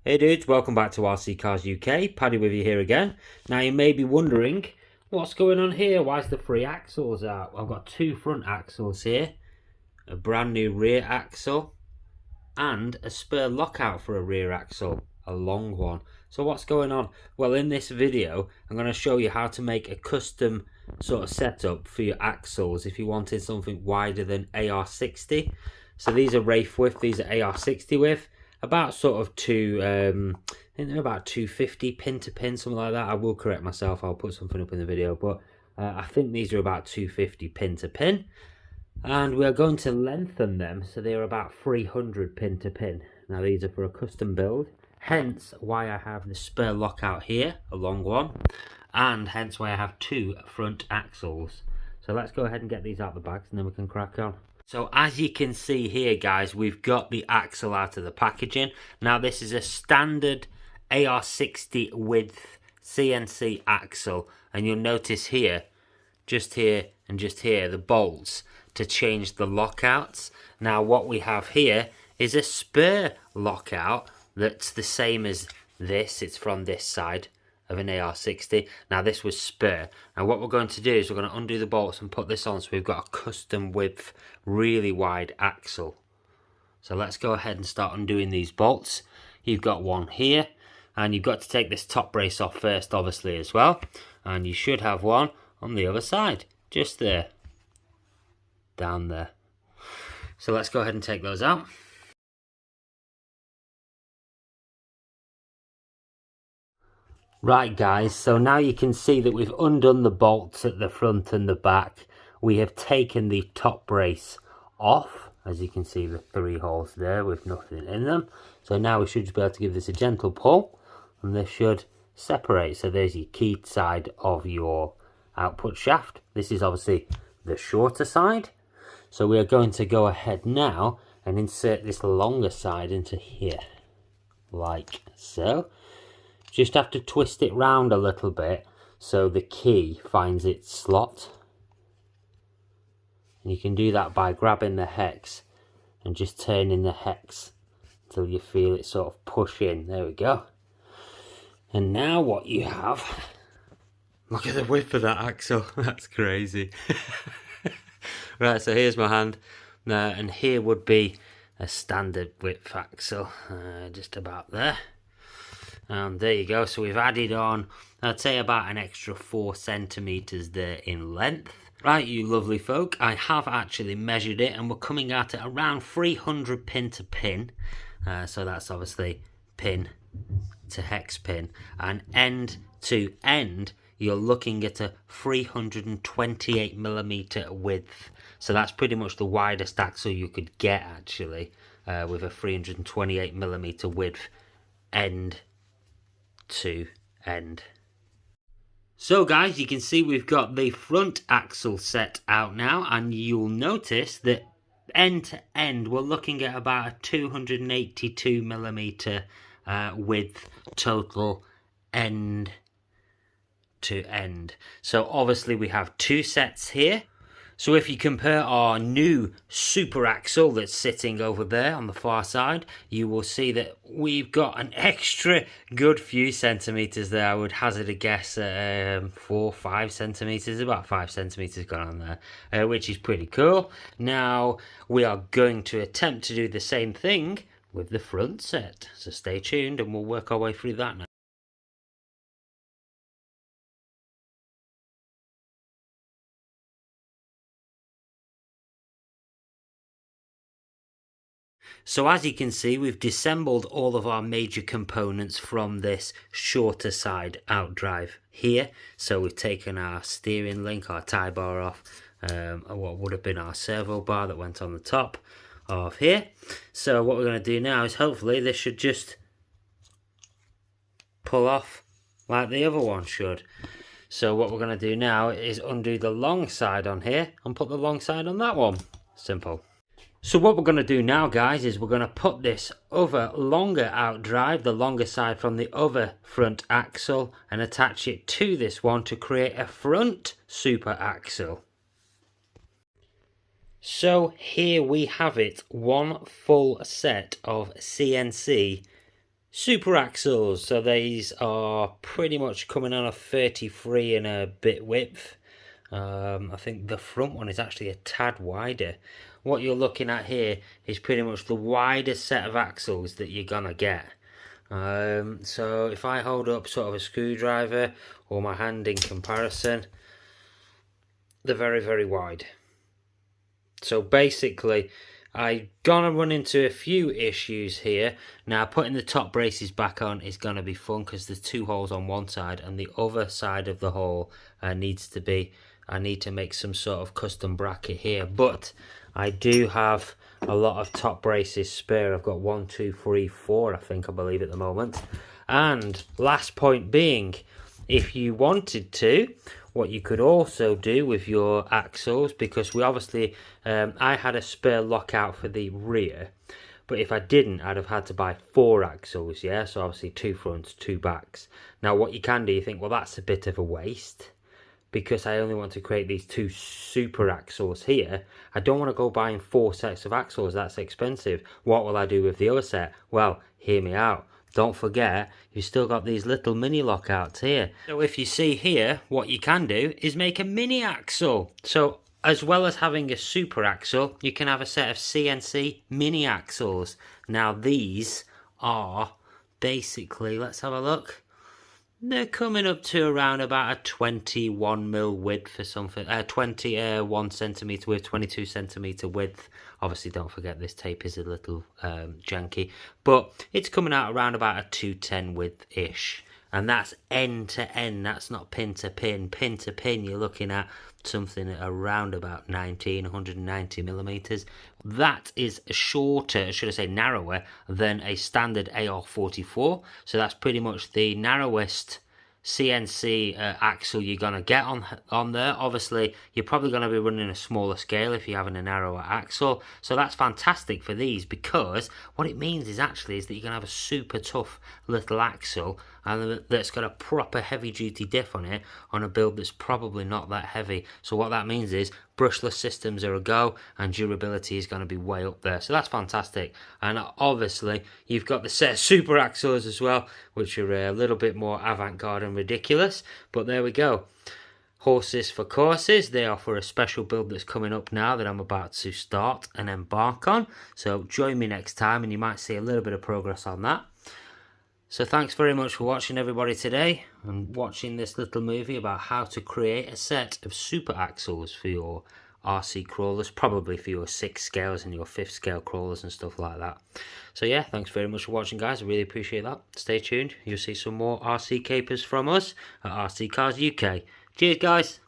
Hey dudes, welcome back to RC Cars UK. Paddy with you here again. Now you may be wondering, what's going on here? Why's the three axles out? I've got two front axles here, a brand new rear axle, and a spare lockout for a rear axle, a long one. So what's going on? Well, in this video, I'm going to show you how to make a custom sort of setup for your axles if you wanted something wider than AR60. So these are Wraith width, these are AR60 width. About sort of I think they're about 250 pin to pin, something like that. I will correct myself, I'll put something up in the video, but I think these are about 250 pin to pin. And we are going to lengthen them so they're about 300 pin to pin. Now these are for a custom build, hence why I have the spare lockout here, a long one, and hence why I have two front axles. So let's go ahead and get these out the bags and then we can crack on. So as you can see here guys, we've got the axle out of the packaging. Now this is a standard AR60 width CNC axle, and you'll notice here, just here and just here, the bolts to change the lockouts. Now what we have here is a spare lockout that's the same as this. It's from this side of an AR60. Now this was spare. Now what we're going to do is we're going to undo the bolts and put this on, so we've got a custom width, really wide axle. So let's go ahead and start undoing these bolts. You've got one here, and you've got to take this top brace off first, obviously, as well. And you should have one on the other side, just there, down there. So let's go ahead and take those out. Right guys, so now you can see that we've undone the bolts at the front and the back. We have taken the top brace off. As you can see, the three holes there with nothing in them. So now we should just be able to give this a gentle pull, and this should separate. So there's your keyed side of your output shaft. This is obviously the shorter side. So we are going to go ahead now and insert this longer side into here, like so. Just have to twist it round a little bit so the key finds its slot. And you can do that by grabbing the hex and just turning the hex until you feel it sort of push in. There we go. And now what you have, look at the width of that axle, that's crazy. Right, so here's my hand, and here would be a standard width axle, just about there. And there you go, so we've added on, I'd say about an extra 4 centimeters there in length. Right, you lovely folk, I have actually measured it, and we're coming out at around 300 pin to pin. So that's obviously pin to hex pin, and end to end you're looking at a 328 millimeter width. So that's pretty much the widest axle you could get actually, with a 328 millimeter width end to end. So guys, you can see we've got the front axle set out now, and you'll notice that end to end we're looking at about a 282 millimeter width total end to end. So obviously we have two sets here. So if you compare our new super axle that's sitting over there on the far side, you will see that we've got an extra good few centimeters there. I would hazard a guess 4-5 centimeters, about 5 centimeters gone on there, which is pretty cool. Now we are going to attempt to do the same thing with the front set. So stay tuned and we'll work our way through that now. So as you can see, we've disassembled all of our major components from this shorter side outdrive here. So we've taken our steering link, our tie bar off, what would have been our servo bar that went on the top of here. So what we're going to do now is hopefully this should just pull off like the other one should. So what we're going to do now is undo the long side on here and put the long side on that one. Simple. So what we're going to do now guys is we're going to put this other longer outdrive, the longer side from the other front axle, and attach it to this one to create a front super axle. So here we have it, one full set of CNC Super axles, so these are pretty much coming on a 33 and a bit width. I think the front one is actually a tad wider. What you're looking at here is pretty much the widest set of axles that you're gonna get. So if I hold up sort of a screwdriver or my hand in comparison, they're very, very wide. So basically, I'm gonna run into a few issues here. Now, putting the top braces back on is gonna be fun because there's two holes on one side, and the other side of the hole needs to be. I need to make some sort of custom bracket here, but I do have a lot of top braces spare. I've got 1, 2, 3, 4, I believe at the moment. And last point being, if you wanted to, what you could also do with your axles, because we obviously, I had a spare lockout for the rear, but if I didn't, I'd have had to buy 4 axles, yeah? So obviously 2 fronts, 2 backs. Now what you can do, you think, well, that's a bit of a waste, because I only want to create these 2 super axles here. I don't want to go buying 4 sets of axles, that's expensive. What will I do with the other set? Well, hear me out. Don't forget, you've still got these little mini lockouts here. So if you see here, what you can do is make a mini axle. So as well as having a super axle, you can have a set of CNC mini axles. Now these are basically, let's have a look. They're coming up to around about a 21mm width or something. 21 centimeter width, 22 centimeter width. Obviously, don't forget this tape is a little janky, but it's coming out around about a 210 width-ish. And that's end to end, that's not pin to pin. Pin to pin, you're looking at something around about 190 millimeters. That is shorter, should I say narrower, than a standard AR44. So that's pretty much the narrowest CNC axle you're going to get on there. Obviously, you're probably going to be running a smaller scale if you're having a narrower axle. So that's fantastic for these, because what it means is actually is that you're going to have a super tough little axle, and that's got a proper heavy duty diff on it on a build that's probably not that heavy. So what that means is brushless systems are a go, and durability is going to be way up there. So that's fantastic. And obviously you've got the set of super axles as well, which are a little bit more avant-garde and ridiculous, but there we go. Horses for courses, they are for a special build that's coming up now that I'm about to start and embark on. So join me next time and you might see a little bit of progress on that. So thanks very much for watching, everybody, today, and watching this little movie about how to create a set of super axles for your RC crawlers, probably for your 6 scales and your 5th scale crawlers and stuff like that. So yeah, thanks very much for watching, guys. I really appreciate that. Stay tuned. You'll see some more RC capers from us at RC Cars UK. Cheers, guys.